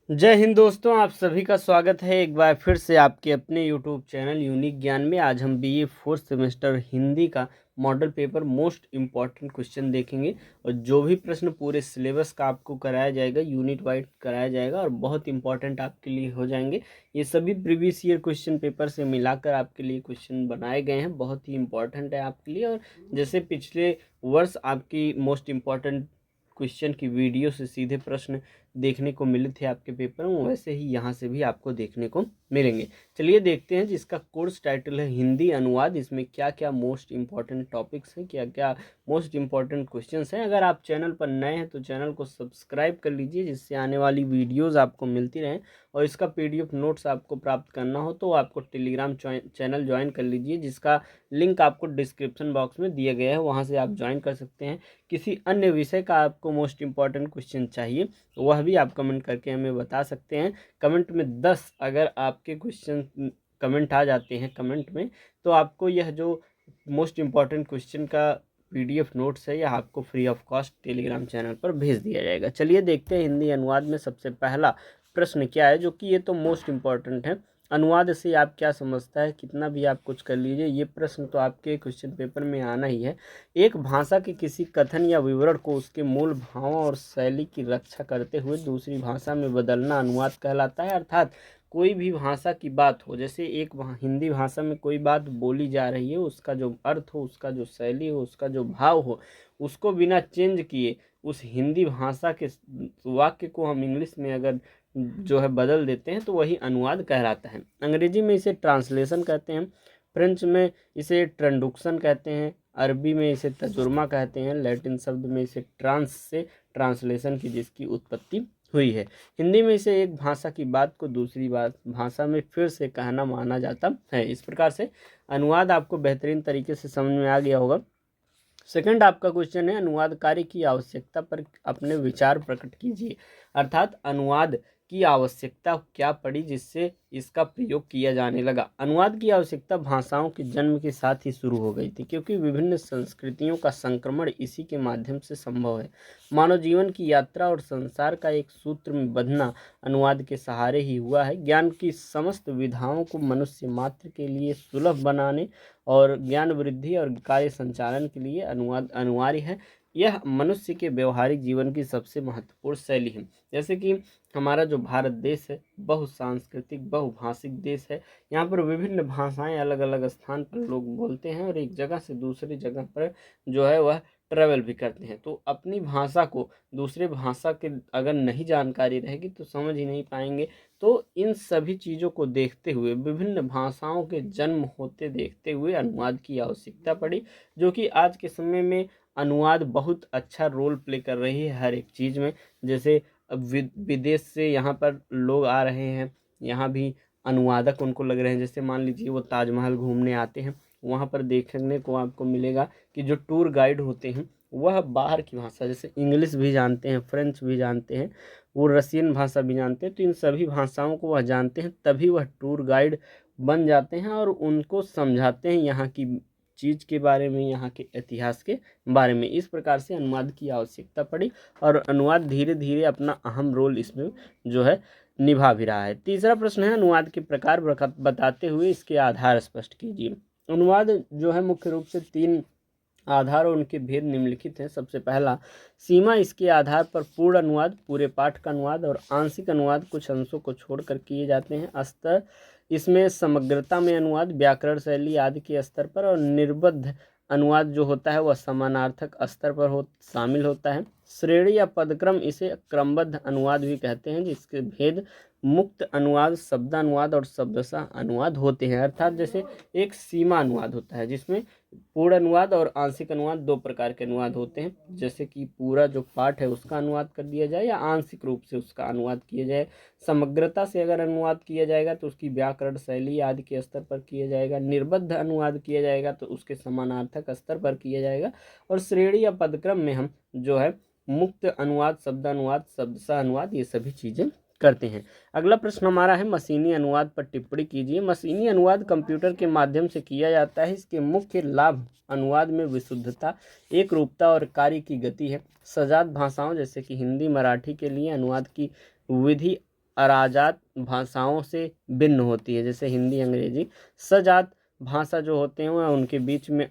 जय हिंद दोस्तों, आप सभी का स्वागत है एक बार फिर से आपके अपने यूट्यूब चैनल यूनिक ज्ञान में। आज हम बीए फोर्थ सेमेस्टर हिंदी का model paper most important question देखेंगे और जो भी प्रश्न पूरे सिलेबस का आपको कराया जाएगा, यूनिट वाइज कराया जाएगा और बहुत इंपॉर्टेंट आपके लिए हो जाएंगे। ये सभी प्रीवियस ईयर क्वेश्चन पेपर से मिलाकर आपके लिए क्वेश्चन बनाए गए हैं, बहुत ही इंपॉर्टेंट है आपके लिए। और जैसे पिछले वर्ष आपकी मोस्ट इम्पॉर्टेंट क्वेश्चन की वीडियो से सीधे प्रश्न देखने को मिले थे आपके पेपर में, वैसे ही यहाँ से भी आपको देखने को मिलेंगे। चलिए देखते हैं, जिसका कोर्स टाइटल है हिंदी अनुवाद। इसमें क्या क्या मोस्ट इम्पॉर्टेंट टॉपिक्स हैं, क्या क्या मोस्ट इम्पॉर्टेंट क्वेश्चंस हैं। अगर आप चैनल पर नए हैं तो चैनल को सब्सक्राइब कर लीजिए, जिससे आने वाली वीडियोस आपको मिलती रहें। और इसका पीडीएफ नोट्स आपको प्राप्त करना हो तो आपको टेलीग्राम चैनल ज्वाइन कर लीजिए, जिसका लिंक आपको डिस्क्रिप्शन बॉक्स में दिया गया है, वहाँ से आप ज्वाइन कर सकते हैं। किसी अन्य विषय का आपको मोस्ट इम्पॉर्टेंट क्वेश्चन चाहिए वह भी आप कमेंट करके हमें बता सकते हैं। कमेंट में 10 अगर आपके क्वेश्चन कमेंट आ जाते हैं कमेंट में, तो आपको यह जो मोस्ट इम्पॉर्टेंट क्वेश्चन का पीडीएफ नोट्स है यह आपको free of cost Telegram channel पर भेज दिया जाएगा। चलिए देखते हैं हिंदी अनुवाद में सबसे पहला प्रश्न क्या है, जो कि ये तो मोस्ट इम्पॉर्टेंट है। अनुवाद से आप क्या समझता है, कितना भी आप कुछ कर लीजिए, ये प्रश्न तो आपके क्वेश्चन पेपर में आना ही है। एक भाषा के किसी कथन या विवरण को उसके मूल भावों और शैली की रक्षा करते हुए दूसरी भाषा में बदलना अनुवाद कहलाता है। अर्थात कोई भी भाषा की बात हो, जैसे एक हिंदी भाषा में कोई बात बोली जा रही है, उसका जो अर्थ हो, उसका जो शैली हो, उसका जो भाव हो, उसको बिना चेंज किए उस हिंदी भाषा के वाक्य को हम इंग्लिश में अगर जो है बदल देते हैं तो वही अनुवाद कहलाता है। अंग्रेजी में इसे ट्रांसलेशन कहते हैं, फ्रेंच में इसे ट्रांसडक्शन कहते हैं, अरबी में इसे तर्जुमा कहते हैं, लैटिन शब्द में इसे ट्रांस से ट्रांसलेशन की जिसकी उत्पत्ति हुई है। हिंदी में इसे एक भाषा की बात को दूसरी भाषा में फिर से कहना माना जाता है। इस प्रकार से अनुवाद आपको बेहतरीन तरीके से समझ में आ गया होगा। सेकंड आपका क्वेश्चन है, अनुवाद कार्य की आवश्यकता पर अपने विचार प्रकट कीजिए। अर्थात अनुवाद की आवश्यकता क्या पड़ी जिससे इसका प्रयोग किया जाने लगा। अनुवाद की आवश्यकता भाषाओं के जन्म के साथ ही शुरू हो गई थी, क्योंकि विभिन्न संस्कृतियों का संक्रमण इसी के माध्यम से संभव है। मानव जीवन की यात्रा और संसार का एक सूत्र में बंधना अनुवाद के सहारे ही हुआ है। ज्ञान की समस्त विधाओं को मनुष्य मात्र के लिए सुलभ बनाने और ज्ञान वृद्धि और कार्य संचालन के लिए अनुवाद अनिवार्य है। यह मनुष्य के व्यवहारिक जीवन की सबसे महत्वपूर्ण शैली है। जैसे कि हमारा जो भारत देश है बहुसांस्कृतिक बहुभाषिक देश है। यहाँ पर विभिन्न भाषाएं अलग अलग स्थान पर लोग बोलते हैं और एक जगह से दूसरी जगह पर जो है वह ट्रेवल भी करते हैं। तो अपनी भाषा को दूसरे भाषा के अगर नहीं जानकारी रहेगी तो समझ ही नहीं पाएंगे। तो इन सभी चीज़ों को देखते हुए, विभिन्न भाषाओं के जन्म होते देखते हुए अनुवाद की आवश्यकता पड़ी, जो कि आज के समय में अनुवाद बहुत अच्छा रोल प्ले कर रही है हर एक चीज़ में। जैसे अब विदेश से यहाँ पर लोग आ रहे हैं, यहाँ भी अनुवादक उनको लग रहे हैं। जैसे मान लीजिए वो ताजमहल घूमने आते हैं, वहाँ पर देखने को आपको मिलेगा कि जो टूर गाइड होते हैं वह बाहर की भाषा जैसे इंग्लिश भी जानते हैं, फ्रेंच भी जानते हैं, वो रशियन भाषा भी जानते हैं। तो इन सभी भाषाओं को वह जानते हैं, तभी वह टूर गाइड बन जाते हैं और उनको समझाते हैं यहाँ की चीज़ के बारे में, यहाँ के इतिहास के बारे में। इस प्रकार से अनुवाद की आवश्यकता पड़ी और अनुवाद धीरे धीरे अपना अहम रोल इसमें जो है निभा भी रहा है। तीसरा प्रश्न है, अनुवाद के प्रकार बताते हुए इसके आधार स्पष्ट कीजिए। अनुवाद जो है मुख्य रूप से 3 आधार और उनके भेद निम्नलिखित हैं। सबसे पहला सीमा, इसके आधार पर पूर्ण अनुवाद, पूरे पाठ का अनुवाद और आंशिक अनुवाद कुछ अंशों को छोड़कर किए जाते हैं। स्तर, इसमें समग्रता में अनुवाद, व्याकरण शैली आदि के स्तर पर, और निर्बद्ध अनुवाद जो होता है वह समानार्थक स्तर पर शामिल होता है। श्रेणी या पदक्रम, इसे क्रमबद्ध अनुवाद भी कहते हैं, जिसके भेद मुक्त अनुवाद, शब्दानुवाद और शब्दशः अनुवाद होते हैं। अर्थात जैसे एक सीमा अनुवाद होता है जिसमें पूर्ण अनुवाद और आंशिक अनुवाद 2 प्रकार के अनुवाद होते हैं। जैसे कि पूरा जो पाठ है उसका अनुवाद कर दिया जाए या आंशिक रूप से उसका अनुवाद किया जाए। समग्रता से अगर अनुवाद किया जाएगा तो उसकी व्याकरण शैली आदि के स्तर पर किया जाएगा। निर्बद्ध अनुवाद किया जाएगा तो उसके समानार्थक स्तर पर किया जाएगा। और श्रेणी या पदक्रम में हम जो है मुक्त अनुवाद, शब्दानुवाद, शब्दशः अनुवाद, ये सभी चीज़ें करते हैं। अगला प्रश्न हमारा है, मशीनी अनुवाद पर टिप्पणी कीजिए। मशीनी अनुवाद कंप्यूटर के माध्यम से किया जाता है। इसके मुख्य लाभ अनुवाद में विशुद्धता, एक रूपता और कार्य की गति है। सजात भाषाओं जैसे कि हिंदी, मराठी के लिए अनुवाद की विधि अराजात भाषाओं से भिन्न होती है, जैसे हिंदी अंग्रेजी। सजात भाषा जो होते हैं वह उनके बीच में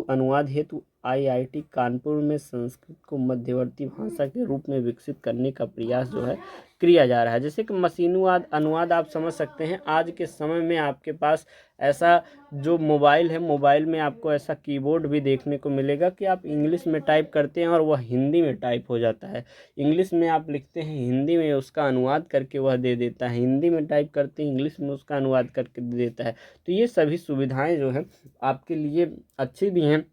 अनुवाद हेतु आईआईटी कानपुर में संस्कृत को मध्यवर्ती भाषा के रूप में विकसित करने का प्रयास जो है किया जा रहा है। जैसे कि मशीनुवाद अनुवाद आप समझ सकते हैं, आज के समय में आपके पास ऐसा जो मोबाइल है, मोबाइल में आपको ऐसा कीबोर्ड भी देखने को मिलेगा कि आप इंग्लिश में टाइप करते हैं और वह हिंदी में टाइप हो जाता है। इंग्लिश में आप लिखते हैं, हिंदी में उसका अनुवाद करके वह दे देता है, हिंदी में टाइप करते हैं, इंग्लिश में उसका अनुवाद करके दे देता है। तो ये सभी सुविधाएं जो है आपके लिए अच्छी भी हैं।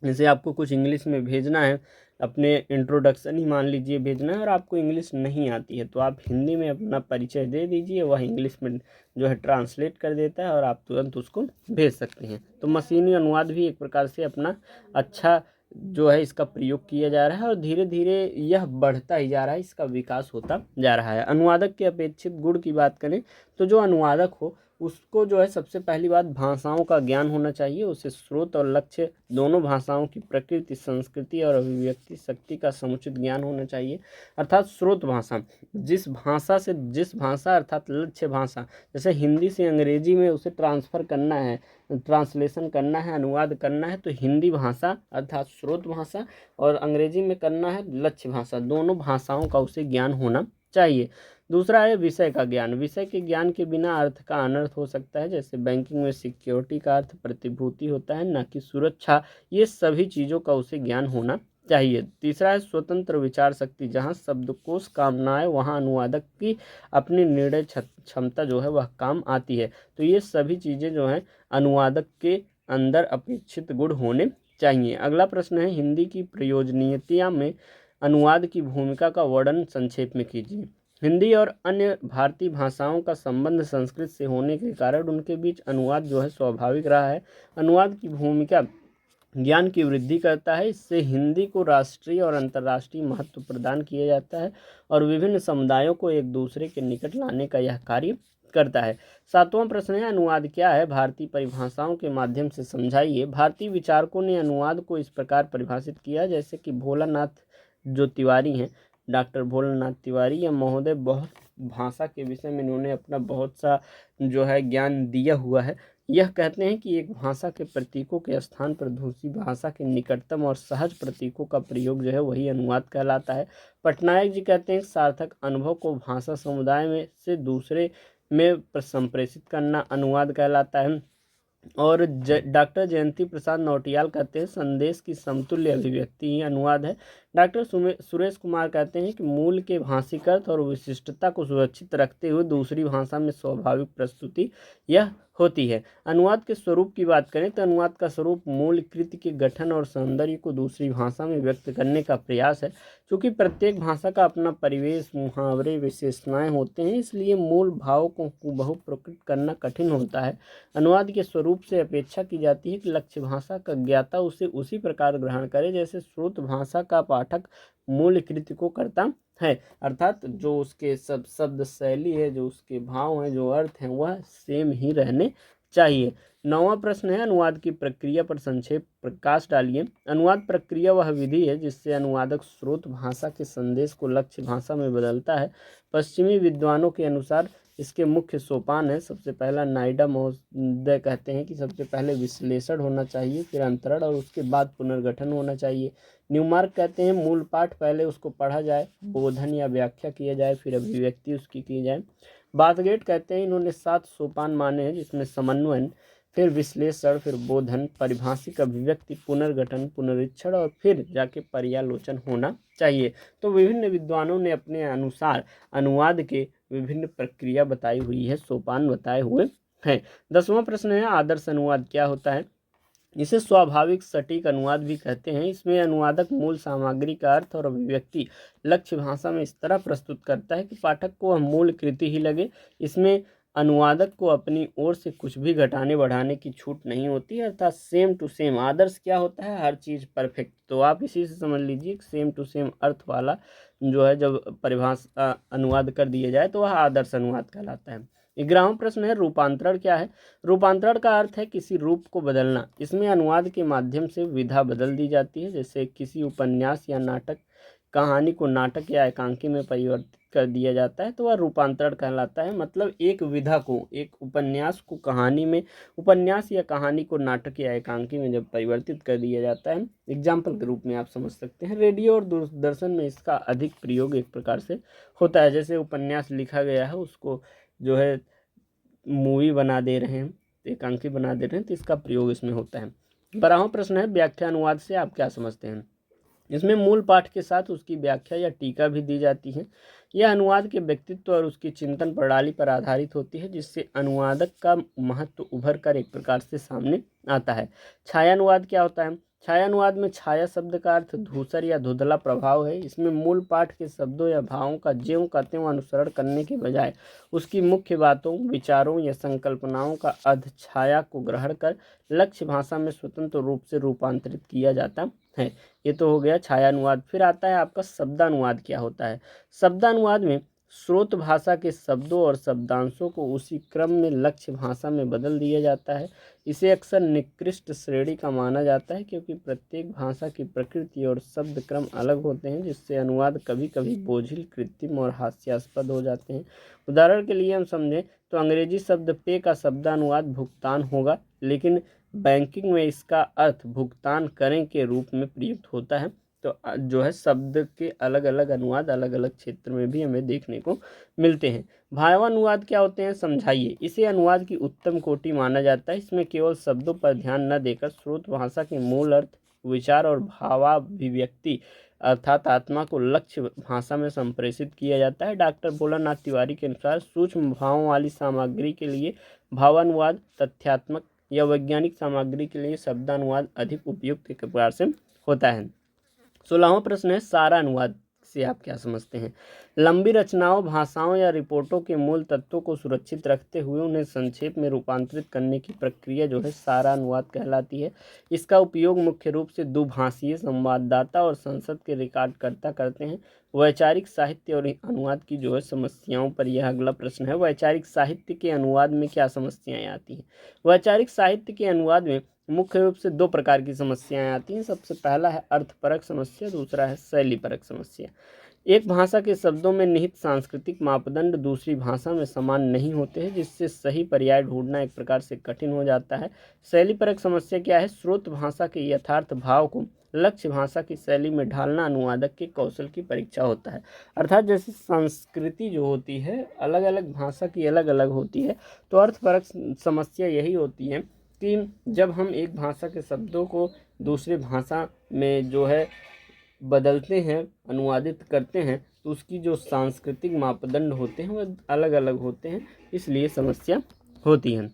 जैसे आपको कुछ इंग्लिश में भेजना है, अपने इंट्रोडक्शन ही मान लीजिए भेजना है और आपको इंग्लिश नहीं आती है, तो आप हिंदी में अपना परिचय दे दीजिए, वह इंग्लिश में जो है ट्रांसलेट कर देता है और आप तुरंत उसको भेज सकते हैं। तो मशीनी अनुवाद भी एक प्रकार से अपना अच्छा जो है इसका प्रयोग किया जा रहा है और धीरे धीरे यह बढ़ता ही जा रहा है, इसका विकास होता जा रहा है। अनुवादक के अपेक्षित गुण की बात करें तो जो अनुवादक हो उसको जो है सबसे पहली बात भाषाओं का ज्ञान होना चाहिए। उसे स्रोत और लक्ष्य दोनों भाषाओं की प्रकृति, संस्कृति और अभिव्यक्ति शक्ति का समुचित ज्ञान होना चाहिए। अर्थात स्रोत भाषा, जिस भाषा अर्थात लक्ष्य भाषा, जैसे हिंदी से अंग्रेजी में उसे ट्रांसफ़र करना है, ट्रांसलेशन करना है, अनुवाद करना है, तो हिंदी भाषा अर्थात स्रोत भाषा और अंग्रेजी में करना है लक्ष्य भाषा, दोनों भाषाओं का उसे ज्ञान होना चाहिए। दूसरा है विषय का ज्ञान। विषय के ज्ञान के बिना अर्थ का अनर्थ हो सकता है। जैसे बैंकिंग में सिक्योरिटी का अर्थ प्रतिभूति होता है, ना कि सुरक्षा। ये सभी चीज़ों का उसे ज्ञान होना चाहिए। तीसरा है स्वतंत्र विचार शक्ति। जहाँ शब्दकोश काम ना आए वहाँ अनुवादक की अपनी निर्णय क्षमता जो है वह काम आती है। तो ये सभी चीज़ें जो हैं अनुवादक के अंदर अपेक्षित गुण होने चाहिए। अगला प्रश्न है हिंदी की प्रयोजनीयता में अनुवाद की भूमिका का वर्णन संक्षेप में कीजिए। हिंदी और अन्य भारतीय भाषाओं का संबंध संस्कृत से होने के कारण उनके बीच अनुवाद जो है स्वाभाविक रहा है। अनुवाद की भूमिका ज्ञान की वृद्धि करता है। इससे हिंदी को राष्ट्रीय और अंतर्राष्ट्रीय महत्व प्रदान किया जाता है और विभिन्न समुदायों को एक दूसरे के निकट लाने का यह कार्य करता है। सातवां प्रश्न है अनुवाद क्या है, भारतीय परिभाषाओं के माध्यम से समझाइए। भारतीय विचारकों ने अनुवाद को इस प्रकार परिभाषित किया, जैसे कि भोलानाथ जो तिवारी हैं, डॉक्टर भोलानाथ तिवारी या महोदय बहुत भाषा के विषय में इन्होंने अपना बहुत सा जो है ज्ञान दिया हुआ है। यह कहते हैं कि एक भाषा के प्रतीकों के स्थान पर दूसरी भाषा के निकटतम और सहज प्रतीकों का प्रयोग जो है वही अनुवाद कहलाता है। पटनायक जी कहते हैं सार्थक अनुभव को भाषा समुदाय में से दूसरे में संप्रेषित करना अनुवाद कहलाता है। और डॉक्टर जयंती प्रसाद नौटियाल कहते हैं संदेश की समतुल्य अभिव्यक्ति ही अनुवाद है। डॉक्टर सुरेश कुमार कहते हैं कि मूल के भाषिक अर्थ और विशिष्टता को सुरक्षित रखते हुए दूसरी भाषा में स्वाभाविक प्रस्तुति यह होती है। अनुवाद के स्वरूप की बात करें तो अनुवाद का स्वरूप मूल कृति के गठन और सौंदर्य को दूसरी भाषा में व्यक्त करने का प्रयास है। क्योंकि प्रत्येक भाषा का अपना परिवेश, मुहावरे, विशेषणाएं होते हैं, इसलिए मूल भाव को हूबहू प्रकट करना कठिन होता है। अनुवाद के स्वरूप से अपेक्षा की जाती है कि लक्ष्य भाषा का ज्ञाता उसे उसी प्रकार ग्रहण करे जैसे स्रोत भाषा का पाठक मूल कृति को करता है। अर्थात जो उसके सब शब्द शैली है, जो उसके भाव हैं, जो अर्थ हैं, वह सेम ही रहने चाहिए। 9वां प्रश्न है अनुवाद की प्रक्रिया पर संक्षेप प्रकाश डालिए। अनुवाद प्रक्रिया वह विधि है जिससे अनुवादक स्रोत भाषा के संदेश को लक्ष्य भाषा में बदलता है। पश्चिमी विद्वानों के अनुसार इसके मुख्य सोपान है। सबसे पहला नाइडा महोदय कहते हैं कि सबसे पहले विश्लेषण होना चाहिए, फिर अंतरण और उसके बाद पुनर्गठन होना चाहिए। न्यूमार्क कहते हैं मूल पाठ पहले उसको पढ़ा जाए, बोधन या व्याख्या किया जाए, फिर अभिव्यक्ति उसकी की जाए। बाथगेट कहते हैं इन्होंने 7 सोपान माने हैं, जिसमें समन्वयन, फिर विश्लेषण, फिर बोधन, परिभाषिक अभिव्यक्ति, पुनर्गठन, पुनरीक्षण और फिर जाके पर्यालोचन होना चाहिए। तो विभिन्न विद्वानों ने अपने अनुसार अनुवाद के विभिन्न प्रक्रिया बताई हुई है, सोपान बताए हुए हैं। 10वां प्रश्न है आदर्श अनुवाद क्या होता है। इसे स्वाभाविक सटीक अनुवाद भी कहते हैं। इसमें अनुवादक मूल सामग्री का अर्थ और अभिव्यक्ति लक्ष्य भाषा में इस तरह प्रस्तुत करता है कि पाठक को वह मूल कृति ही लगे। इसमें अनुवादक को अपनी ओर से कुछ भी घटाने बढ़ाने की छूट नहीं होती है, अर्थात सेम टू सेम। आदर्श क्या होता है, हर चीज़ परफेक्ट। तो आप इसी से समझ लीजिए सेम टू सेम अर्थ वाला जो है जब परिभाषा अनुवाद कर दिया जाए तो वह आदर्श अनुवाद कहलाता है। 11वां प्रश्न है रूपांतरण क्या है। रूपांतरण का अर्थ है किसी रूप को बदलना। इसमें अनुवाद के माध्यम से विधा बदल दी जाती है। जैसे किसी उपन्यास या नाटक कहानी को नाटक या एकांकी में परिवर्तित कर दिया जाता है तो वह रूपांतरण कहलाता है। मतलब एक विधा को, एक उपन्यास को कहानी में, उपन्यास या कहानी को नाटक या एकांकी में जब परिवर्तित कर दिया जाता है, एग्जाम्पल के रूप में आप समझ सकते हैं। रेडियो और दूरदर्शन में इसका अधिक प्रयोग एक प्रकार से होता है। जैसे उपन्यास लिखा गया है उसको जो है मूवी बना दे रहे हैं, एकांकी बना दे रहे हैं, तो इसका प्रयोग इसमें होता है। 12वां प्रश्न है, व्याख्या अनुवाद से आप क्या समझते हैं। इसमें मूल पाठ के साथ उसकी व्याख्या या टीका भी दी जाती है। यह अनुवाद के व्यक्तित्व और उसकी चिंतन प्रणाली पर आधारित होती है, जिससे अनुवादक का महत्व उभर कर एक प्रकार से सामने आता है। छाया अनुवाद क्या होता है। छाया अनुवाद में छाया शब्द का अर्थ धूसर या धुंधला प्रभाव है। इसमें मूल पाठ के शब्दों या भावों का ज्यों का त्यों अनुसरण करने के बजाय उसकी मुख्य बातों, विचारों या संकल्पनाओं का अध छाया को ग्रहण कर लक्ष्य भाषा में स्वतंत्र रूप से रूपांतरित किया जाता है। ये तो हो गया छायानुवाद। फिर आता है आपका शब्दानुवाद क्या होता है। शब्दानुवाद में स्रोत भाषा के शब्दों और शब्दांशों को उसी क्रम में लक्ष्य भाषा में बदल दिया जाता है। इसे अक्सर निकृष्ट श्रेणी का माना जाता है, क्योंकि प्रत्येक भाषा की प्रकृति और शब्द क्रम अलग होते हैं, जिससे अनुवाद कभी कभी बोझिल, कृत्रिम और हास्यास्पद हो जाते हैं। उदाहरण के लिए हम समझें तो अंग्रेजी शब्द पे का शब्दानुवाद भुगतान होगा, लेकिन बैंकिंग में इसका अर्थ भुगतान करें के रूप में प्रयुक्त होता है। तो जो है शब्द के अलग अलग अनुवाद अलग अलग क्षेत्र में भी हमें देखने को मिलते हैं। भावानुवाद क्या होते हैं, समझाइए। इसे अनुवाद की उत्तम कोटि माना जाता है। इसमें केवल शब्दों पर ध्यान न देकर स्रोत भाषा के मूल अर्थ, विचार और भावाभिव्यक्ति अर्थात आत्मा को लक्ष्य भाषा में संप्रेषित किया जाता है। डॉक्टर भोलानाथ तिवारी के अनुसार सूक्ष्म भावों वाली सामग्री के लिए भावानुवाद, तथ्यात्मक या वैज्ञानिक सामग्री के लिए शब्दानुवाद अधिक उपयुक्त एक प्रकार से होता है। 16वां प्रश्न है, सारा अनुवाद से आप क्या समझते हैं। लंबी रचनाओं, भाषाओं या रिपोर्टों के मूल तत्वों को सुरक्षित रखते हुए उन्हें संक्षेप में रूपांतरित करने की प्रक्रिया जो है सारा अनुवाद कहलाती है। इसका उपयोग मुख्य रूप से दुभाषीय संवाददाता और संसद के रिकॉर्डकर्ता करते हैं। वैचारिक साहित्य और अनुवाद की जो है समस्याओं पर यह अगला प्रश्न है। वैचारिक साहित्य के अनुवाद में क्या समस्याएं आती हैं। वैचारिक साहित्य के अनुवाद में मुख्य रूप से दो प्रकार की समस्याएं आती हैं। सबसे पहला है अर्थपरक समस्या, दूसरा है शैलीपरक समस्या। एक भाषा के शब्दों में निहित सांस्कृतिक मापदंड दूसरी भाषा में समान नहीं होते हैं, जिससे सही पर्याय ढूंढना एक प्रकार से कठिन हो जाता है। शैलीपरक समस्या क्या है, स्रोत भाषा के यथार्थ भाव को लक्ष्य भाषा की शैली में ढालना अनुवादक के कौशल की परीक्षा होता है। अर्थात जैसे संस्कृति जो होती है अलग अलग भाषा की अलग अलग होती है, तो अर्थपरक समस्या यही होती है कि जब हम एक भाषा के शब्दों को दूसरे भाषा में जो है बदलते हैं, अनुवादित करते हैं, तो उसकी जो सांस्कृतिक मापदंड होते हैं वह अलग अलग होते हैं, इसलिए समस्या होती है।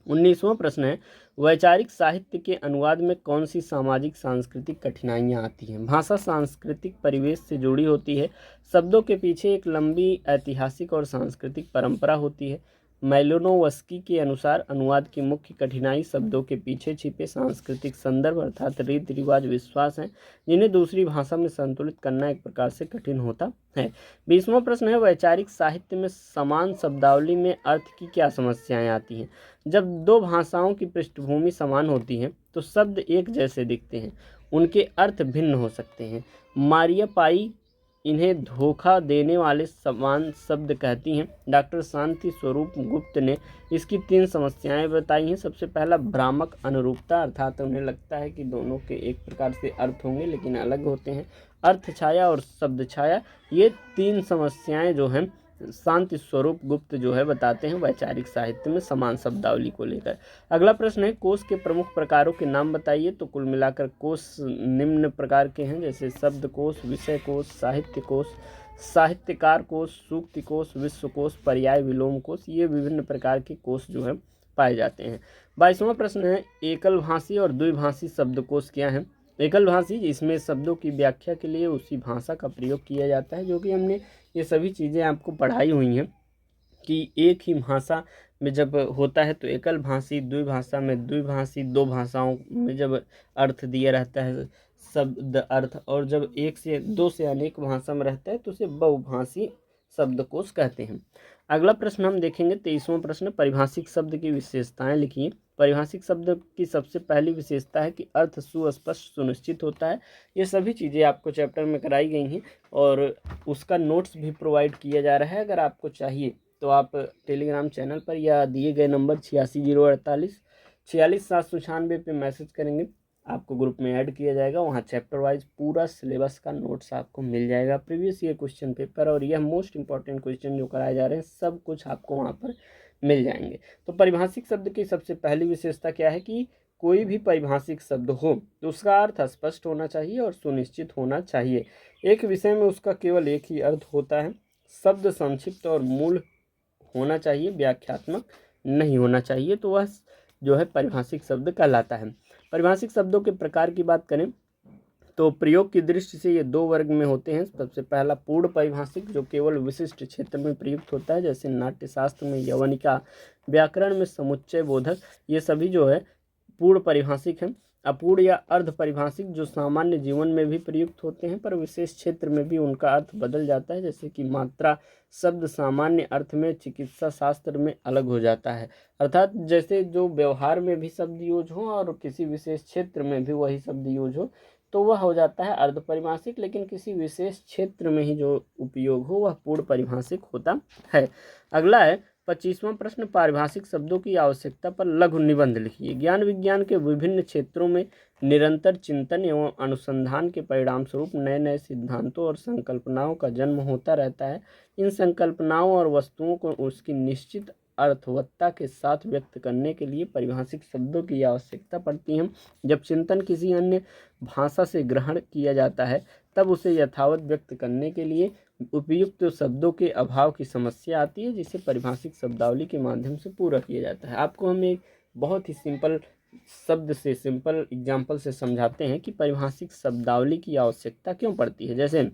19वां प्रश्न है, वैचारिक साहित्य के अनुवाद में कौन सी सामाजिक सांस्कृतिक कठिनाइयाँ आती हैं। भाषा सांस्कृतिक परिवेश से जुड़ी होती है। शब्दों के पीछे एक लंबी ऐतिहासिक और सांस्कृतिक परंपरा होती है। मैलिनोवस्की के अनुसार अनुवाद की मुख्य कठिनाई शब्दों के पीछे छिपे सांस्कृतिक संदर्भ अर्थात रीति रिवाज, विश्वास हैं, जिन्हें दूसरी भाषा में संतुलित करना एक प्रकार से कठिन होता है। 20वां प्रश्न है, वैचारिक साहित्य में समान शब्दावली में अर्थ की क्या समस्याएं आती हैं। जब दो भाषाओं की पृष्ठभूमि समान होती है तो शब्द एक जैसे दिखते हैं, उनके अर्थ भिन्न हो सकते हैं। मारिया पाई इन्हें धोखा देने वाले समान शब्द कहती हैं। डॉक्टर शांति स्वरूप गुप्त ने इसकी 3 समस्याएं बताई हैं। सबसे पहला भ्रामक अनुरूपता, अर्थात उन्हें लगता है कि दोनों के एक प्रकार से अर्थ होंगे लेकिन अलग होते हैं। अर्थ छाया और शब्द छाया, ये 3 समस्याएं जो हैं शांति स्वरूप गुप्त जो है बताते हैं वैचारिक साहित्य में समान शब्दावली को लेकर। अगला प्रश्न है, कोश के प्रमुख प्रकारों के नाम बताइए। तो कुल मिलाकर कोश निम्न प्रकार के हैं, जैसे शब्द कोश, विषय कोश, साहित्य कोश, साहित्यकार कोश, सूक्ति कोश, विश्व कोश, पर्याय विलोम कोश, ये विभिन्न प्रकार के कोश जो है पाए जाते हैं। 22वां प्रश्न है, एकल भाषी और द्विभाषी शब्दकोश क्या है। एकल भाषी, इसमें शब्दों की व्याख्या के लिए उसी भाषा का प्रयोग किया जाता है, जो कि हमने ये सभी चीज़ें आपको पढ़ाई हुई हैं कि एक ही भाषा में जब होता है तो एकल भाषी, द्विभाषा में द्विभाषी, दो भाषाओं में जब अर्थ दिया रहता है शब्द अर्थ, और जब एक से दो से अनेक भाषा में रहता है तो उसे बहुभाषी शब्दकोश कहते हैं। अगला प्रश्न हम देखेंगे 23वां प्रश्न, परिभाषिक शब्द की विशेषताएं लिखिए। परिभाषिक शब्द की सबसे पहली विशेषता है कि अर्थ सुस्पष्ट सुनिश्चित होता है। ये सभी चीज़ें आपको चैप्टर में कराई गई हैं और उसका नोट्स भी प्रोवाइड किया जा रहा है। अगर आपको चाहिए तो आप टेलीग्राम चैनल पर या दिए गए नंबर 860848 46 796 पे मैसेज करेंगे, आपको ग्रुप में ऐड किया जाएगा। वहाँ चैप्टर वाइज पूरा सिलेबस का नोट्स आपको मिल जाएगा, प्रीवियस ईयर क्वेश्चन पेपर और यह मोस्ट इंपॉर्टेंट क्वेश्चन जो कराए जा रहे हैं सब कुछ आपको वहाँ पर मिल जाएंगे। तो परिभाषिक शब्द की सबसे पहली विशेषता क्या है कि कोई भी परिभाषिक शब्द हो तो उसका अर्थ स्पष्ट होना चाहिए और सुनिश्चित होना चाहिए। एक विषय में उसका केवल एक ही अर्थ होता है। शब्द संक्षिप्त और मूल होना चाहिए, व्याख्यात्मक नहीं होना चाहिए, तो वह जो है परिभाषिक शब्द कहलाता है। परिभाषिक शब्दों के प्रकार की बात करें तो प्रयोग की दृष्टि से ये दो वर्ग में होते हैं। सबसे पहला पूर्ण परिभाषिक जो केवल विशिष्ट क्षेत्र में प्रयुक्त होता है, जैसे नाट्यशास्त्र में यवनिका, व्याकरण में समुच्चय बोधक, ये सभी जो है पूर्ण परिभाषिक हैं। अपूर्ण या अर्ध परिभाषिक जो सामान्य जीवन में भी प्रयुक्त होते हैं पर विशेष क्षेत्र में भी उनका अर्थ बदल जाता है, जैसे कि मात्रा शब्द सामान्य अर्थ में चिकित्सा शास्त्र में अलग हो जाता है। अर्थात जैसे जो व्यवहार में भी शब्द यूज हो और किसी विशेष क्षेत्र में भी वही शब्द यूज हो तो वह हो जाता है अर्ध परिभाषिक, लेकिन किसी विशेष क्षेत्र में ही जो उपयोग हो वह पूर्ण परिभाषिक होता है। अगला है 25वां प्रश्न, पारिभाषिक शब्दों की आवश्यकता पर लघु निबंध लिखिए। ज्ञान विज्ञान के विभिन्न क्षेत्रों में निरंतर चिंतन एवं अनुसंधान के परिणाम स्वरूप नए नए सिद्धांतों और संकल्पनाओं का जन्म होता रहता है। इन संकल्पनाओं और वस्तुओं को उसकी निश्चित अर्थवत्ता के साथ व्यक्त करने के लिए परिभाषिक शब्दों की आवश्यकता पड़ती है। जब चिंतन किसी अन्य भाषा से ग्रहण किया जाता है तब उसे यथावत व्यक्त करने के लिए उपयुक्त शब्दों के अभाव की समस्या आती है, जिसे परिभाषिक शब्दावली के माध्यम से पूरा किया जाता है। आपको हम एक बहुत ही सिंपल शब्द से, सिंपल एग्जाम्पल से समझाते हैं कि परिभाषिक शब्दावली की आवश्यकता क्यों पड़ती है। जैसे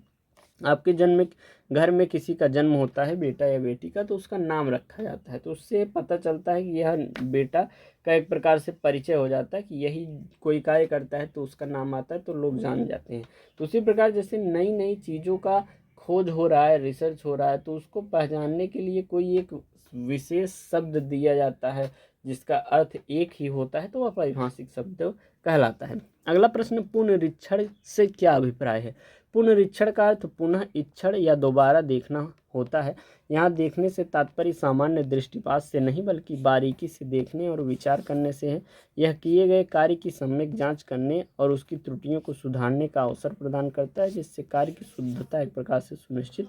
आपके जन्म घर में किसी का जन्म होता है, बेटा या बेटी का, तो उसका नाम रखा जाता है, तो उससे पता चलता है कि यह बेटा का एक प्रकार से परिचय हो जाता है कि यही कोई कार्य करता है तो उसका नाम आता है, तो लोग जान जाते हैं। तो उसी प्रकार जैसे नई नई चीज़ों का खोज हो रहा है, रिसर्च हो रहा है, तो उसको पहचानने के लिए कोई एक विशेष शब्द दिया जाता है जिसका अर्थ एक ही होता है, तो वह परिभाषिक शब्द कहलाता है। अगला प्रश्न, पुनरीक्षण से क्या अभिप्राय है। पुनरीक्षण का अर्थ पुनः इक्षण या दोबारा देखना होता है। यहाँ देखने से तात्पर्य सामान्य दृष्टिपात से नहीं बल्कि बारीकी से देखने और विचार करने से है। यह किए गए कार्य की सम्यक जांच करने और उसकी त्रुटियों को सुधारने का अवसर प्रदान करता है, जिससे कार्य की शुद्धता एक प्रकार से सुनिश्चित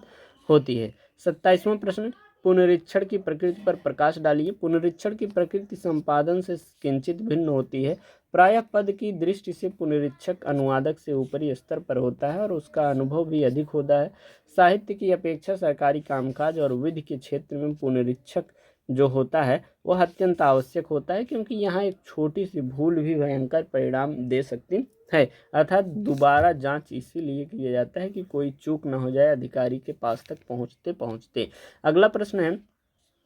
होती है। 27वां प्रश्न, पुनरीक्षण की प्रकृति पर प्रकाश डालिए। पुनरीक्षण की प्रकृति संपादन से किंचित भिन्न होती है। प्रायः पद की दृष्टि से पुनरीक्षक अनुवादक से ऊपरी स्तर पर होता है और उसका अनुभव भी अधिक होता है। साहित्य की अपेक्षा सरकारी कामकाज और विधि के क्षेत्र में पुनरीक्षक जो होता है वह अत्यंत आवश्यक होता है, क्योंकि यहाँ एक छोटी सी भूल भी भयंकर परिणाम दे सकती है। अर्थात दोबारा जांच इसीलिए किया जाता है कि कोई चूक न हो जाए अधिकारी के पास तक पहुँचते पहुँचते। अगला प्रश्न है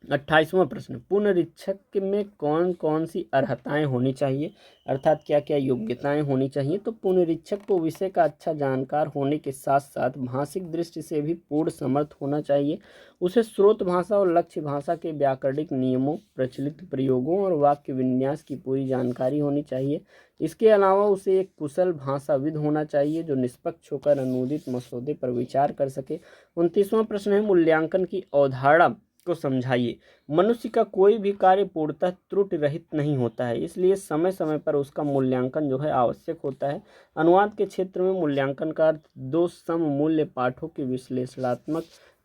28वां प्रश्न, पुनरीक्षक में कौन कौन सी अर्हताएं होनी चाहिए, अर्थात क्या क्या योग्यताएं होनी चाहिए। तो पुनरीक्षक को विषय का अच्छा जानकार होने के साथ साथ भाषिक दृष्टि से भी पूर्ण समर्थ होना चाहिए। उसे स्रोत भाषा और लक्ष्य भाषा के व्याकरणिक नियमों, प्रचलित प्रयोगों और वाक्य विन्यास की पूरी जानकारी होनी चाहिए। इसके अलावा उसे एक कुशल भाषाविद होना चाहिए जो निष्पक्ष होकर अनुदित मसौदे पर विचार कर सके। 29वां प्रश्न है, मूल्यांकन की अवधारणा को समझाइए। मनुष्य का कोई भी कार्य पूर्णतः त्रुटि रहित नहीं होता है, इसलिए समय समय पर उसका मूल्यांकन जो है आवश्यक होता है। अनुवाद के क्षेत्र में मूल्यांकन का अर्थ दो सममूल्य पाठों की विश्लेषणात्मक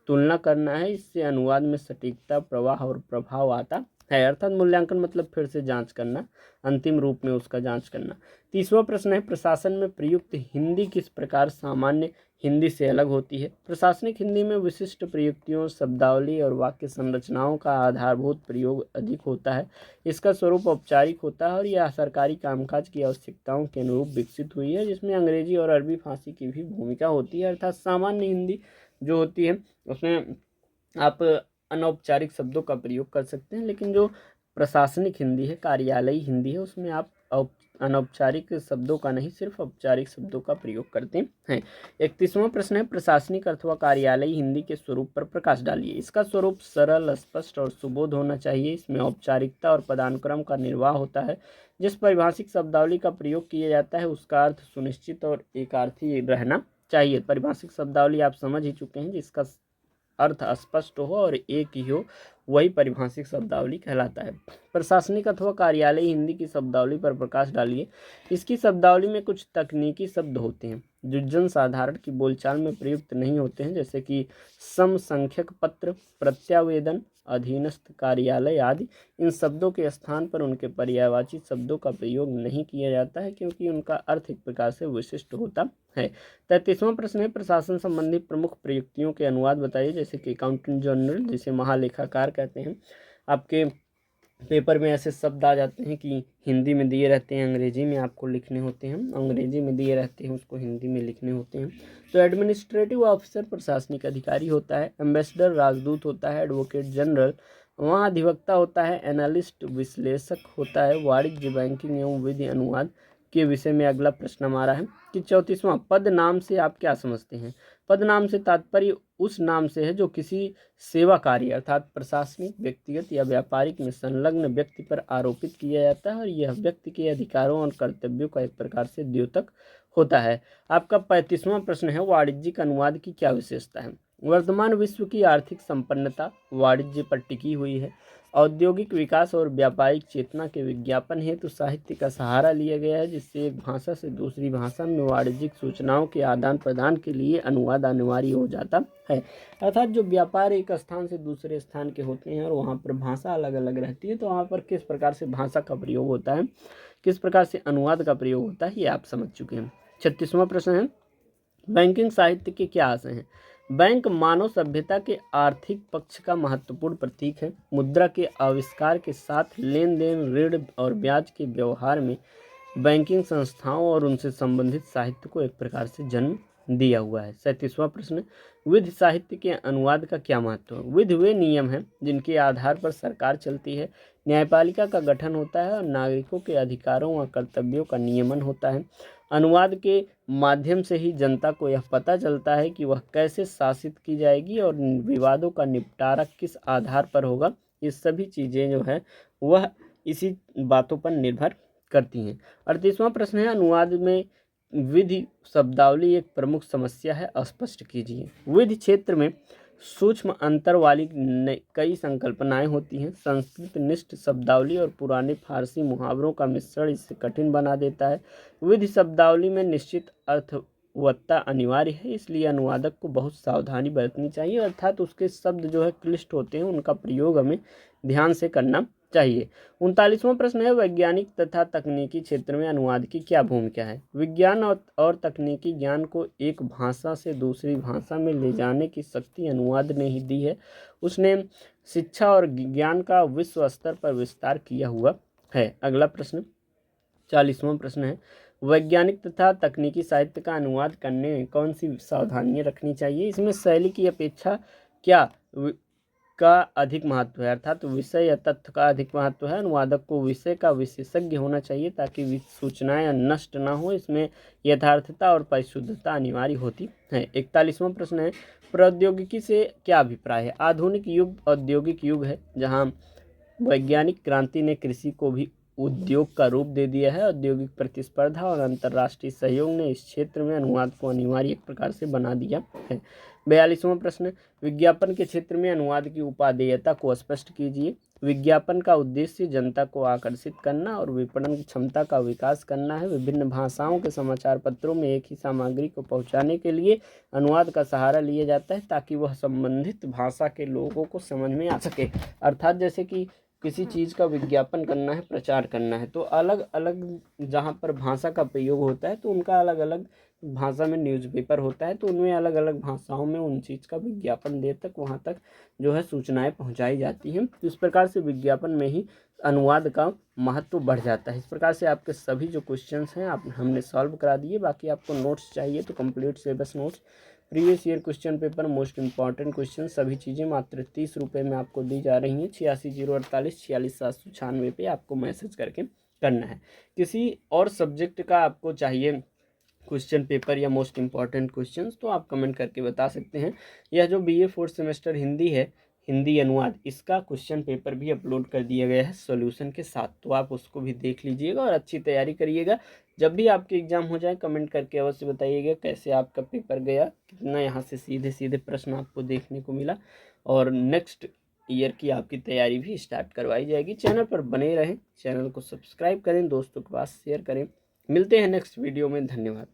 तुलना करना है। इससे अनुवाद में सटीकता, प्रवाह और प्रभाव आता है। अर्थात मूल्यांकन मतलब फिर से जांच करना, अंतिम रूप में उसका जांच करना। 30वां प्रश्न है, प्रशासन में प्रयुक्त हिंदी किस प्रकार सामान्य हिंदी से अलग होती है। प्रशासनिक हिंदी में विशिष्ट प्रयुक्तियों, शब्दावली और वाक्य संरचनाओं का आधारभूत प्रयोग अधिक होता है। इसका स्वरूप औपचारिक होता है और यह सरकारी कामकाज की आवश्यकताओं के अनुरूप विकसित हुई है, जिसमें अंग्रेजी और अरबी फारसी की भी भूमिका होती है। अर्थात सामान्य हिंदी जो होती है उसमें आप अनौपचारिक शब्दों का प्रयोग कर सकते हैं, लेकिन जो प्रशासनिक हिंदी है, कार्यालयी हिंदी है, उसमें आप अनौपचारिक शब्दों का नहीं, सिर्फ औपचारिक शब्दों का प्रयोग करते हैं। 31वां प्रश्न है, प्रशासनिक अथवा कार्यालयी हिंदी के स्वरूप पर प्रकाश डालिए। इसका स्वरूप सरल, स्पष्ट और सुबोध होना चाहिए। इसमें औपचारिकता और पदानुक्रम का निर्वाह होता है। जिस परिभाषिक शब्दावली का प्रयोग किया जाता है उसका अर्थ सुनिश्चित और एकार्थी रहना चाहिए। परिभाषिक शब्दावली आप समझ ही चुके हैं, जिसका अर्थ स्पष्ट हो और एक ही हो, वही परिभाषिक शब्दावली कहलाता है। प्रशासनिक अथवा कार्यालयी हिंदी की शब्दावली पर प्रकाश डालिए। इसकी शब्दावली में कुछ तकनीकी शब्द होते हैं जो जनसाधारण की बोलचाल में प्रयुक्त नहीं होते हैं, जैसे कि समसंख्यक पत्र, प्रत्यावेदन, अधीनस्थ कार्यालय आदि। इन शब्दों के स्थान पर उनके पर्यायवाची शब्दों का प्रयोग नहीं किया जाता है, क्योंकि उनका अर्थ एक प्रकार से विशिष्ट होता है। 33वां प्रश्न है, प्रशासन संबंधी प्रमुख प्रयुक्तियों के अनुवाद बताइए। जैसे कि अकाउंटेंट जनरल, जिसे महालेखाकार कहते हैं। आपके पेपर में ऐसे शब्द आ जाते हैं कि हिंदी में दिए रहते हैं, अंग्रेजी में आपको लिखने होते हैं, अंग्रेजी में दिए रहते हैं, उसको हिंदी में लिखने होते हैं। तो एडमिनिस्ट्रेटिव ऑफिसर प्रशासनिक अधिकारी होता है। एम्बेसडर राजदूत होता है। एडवोकेट जनरल वहाँ अधिवक्ता होता है। एनालिस्ट विश्लेषक होता है। वाणिज्य, बैंकिंग एवं विधि अनुवाद के विषय में अगला प्रश्न हमारा है कि 34वां, पद नाम से आप क्या समझते हैं। पद नाम से तात्पर्य उस नाम से है जो किसी सेवा कार्य अर्थात प्रशासनिक, व्यक्तिगत या व्यापारिक में संलग्न व्यक्ति पर आरोपित किया जाता है और यह व्यक्ति के अधिकारों और कर्तव्यों का एक प्रकार से द्योतक होता है। आपका 35वां प्रश्न है, वाणिज्यिक अनुवाद की क्या विशेषता है। वर्तमान विश्व की आर्थिक संपन्नता वाणिज्य पर टिकी हुई है। औद्योगिक विकास और व्यापारिक चेतना के विज्ञापन हेतु साहित्य का सहारा लिया गया है, जिससे एक भाषा से दूसरी भाषा में वाणिज्यिक सूचनाओं के आदान प्रदान के लिए अनुवाद अनिवार्य हो जाता है। अर्थात जो व्यापार एक स्थान से दूसरे स्थान के होते हैं और वहाँ पर भाषा अलग अलग रहती है, तो वहाँ पर किस प्रकार से भाषा का प्रयोग होता है, किस प्रकार से अनुवाद का प्रयोग होता है, ये आप समझ चुके हैं। 36वां प्रश्न है, बैंकिंग साहित्य के क्या आशय हैं। बैंक मानव सभ्यता के आर्थिक पक्ष का महत्वपूर्ण प्रतीक है। मुद्रा के आविष्कार के साथ लेन देन, ऋण और ब्याज के व्यवहार में बैंकिंग संस्थाओं और उनसे संबंधित साहित्य को एक प्रकार से जन्म दिया हुआ है। 37वां प्रश्न, विधि साहित्य के अनुवाद का क्या महत्व है। विधि वे नियम हैं जिनके आधार पर सरकार चलती है, न्यायपालिका का गठन होता है और नागरिकों के अधिकारों और कर्तव्यों का नियमन होता है। अनुवाद के माध्यम से ही जनता को यह पता चलता है कि वह कैसे शासित की जाएगी और विवादों का निपटारा किस आधार पर होगा। ये सभी चीज़ें जो है वह इसी बातों पर निर्भर करती हैं। 38वां प्रश्न है, अनुवाद में विधि शब्दावली एक प्रमुख समस्या है, स्पष्ट कीजिए। विधि क्षेत्र में सूक्ष्म अंतर वाली कई संकल्पनाएं होती हैं। संस्कृत निष्ठ शब्दावली और पुराने फारसी मुहावरों का मिश्रण इसे कठिन बना देता है। विधि शब्दावली में निश्चित अर्थवत्ता अनिवार्य है, इसलिए अनुवादक को बहुत सावधानी बरतनी चाहिए, अर्थात उसके शब्द जो है क्लिष्ट होते हैं, उनका प्रयोग हमें ध्यान से करना चाहिए। 39वां प्रश्न है, वैज्ञानिक तथा तकनीकी क्षेत्र में अनुवाद की क्या भूमिका है। विज्ञान और तकनीकी ज्ञान को एक भाषा से दूसरी भाषा में ले जाने की शक्ति अनुवाद ने ही दी है। उसने शिक्षा और ज्ञान का विश्व स्तर पर विस्तार किया हुआ है। अगला प्रश्न 40वां प्रश्न है, वैज्ञानिक तथा तकनीकी साहित्य का अनुवाद करने में कौन सी सावधानियां रखनी चाहिए। इसमें शैली की अपेक्षा क्या का अधिक महत्व है, अर्थात विषय या तथ्य का अधिक महत्व है। अनुवादक को विषय का विशेषज्ञ होना चाहिए ताकि सूचनाएं नष्ट ना हो। इसमें यथार्थता और परिशुद्धता अनिवार्य होती है। 41वां प्रश्न है, प्रौद्योगिकी से क्या अभिप्राय है। आधुनिक युग औद्योगिक युग है, जहां वैज्ञानिक क्रांति ने कृषि को भी उद्योग का रूप दे दिया है। औद्योगिक प्रतिस्पर्धा और अंतर्राष्ट्रीय सहयोग ने इस क्षेत्र में अनुवाद को अनिवार्य एक प्रकार से बना दिया है। 42वां प्रश्न, विज्ञापन के क्षेत्र में अनुवाद की उपादेयता को स्पष्ट कीजिए। विज्ञापन का उद्देश्य जनता को आकर्षित करना और विपणन क्षमता का विकास करना है। विभिन्न भाषाओं के समाचार पत्रों में एक ही सामग्री को पहुंचाने के लिए अनुवाद का सहारा लिया जाता है, ताकि वह संबंधित भाषा के लोगों को समझ में आ सके। अर्थात जैसे कि किसी चीज़ का विज्ञापन करना है, प्रचार करना है, तो अलग अलग जहाँ पर भाषा का प्रयोग होता है तो उनका अलग अलग भाषा में न्यूज़पेपर होता है, तो उनमें अलग अलग भाषाओं में उन चीज़ का विज्ञापन देर तक वहाँ तक जो है सूचनाएं पहुँचाई जाती हैं। तो इस प्रकार से विज्ञापन में ही अनुवाद का महत्व बढ़ जाता है। इस प्रकार से आपके सभी जो क्वेश्चंस हैं हमने सॉल्व करा दिए। बाकी आपको नोट्स चाहिए तो complete syllabus notes, previous year question paper, most important question, सभी चीज़ें मात्र 30 रुपये में आपको दी जा रही हैं। 86 048 46 796 पे आपको मैसेज करके करना है। किसी और सब्जेक्ट का आपको चाहिए क्वेश्चन पेपर या मोस्ट इम्पॉर्टेंट क्वेश्चंस, तो आप कमेंट करके बता सकते हैं। यह जो BA 4th सेमेस्टर हिंदी है, हिंदी अनुवाद, इसका क्वेश्चन पेपर भी अपलोड कर दिया गया है सॉल्यूशन के साथ, तो आप उसको भी देख लीजिएगा और अच्छी तैयारी करिएगा। जब भी आपके एग्ज़ाम हो जाए कमेंट करके अवश्य बताइएगा कैसे आपका पेपर गया, कितना यहाँ से सीधे सीधे प्रश्न आपको देखने को मिला, और नेक्स्ट ईयर की आपकी तैयारी भी स्टार्ट करवाई जाएगी। चैनल पर बने रहें, चैनल को सब्सक्राइब करें, दोस्तों के पास शेयर करें। मिलते हैं नेक्स्ट वीडियो में, धन्यवाद।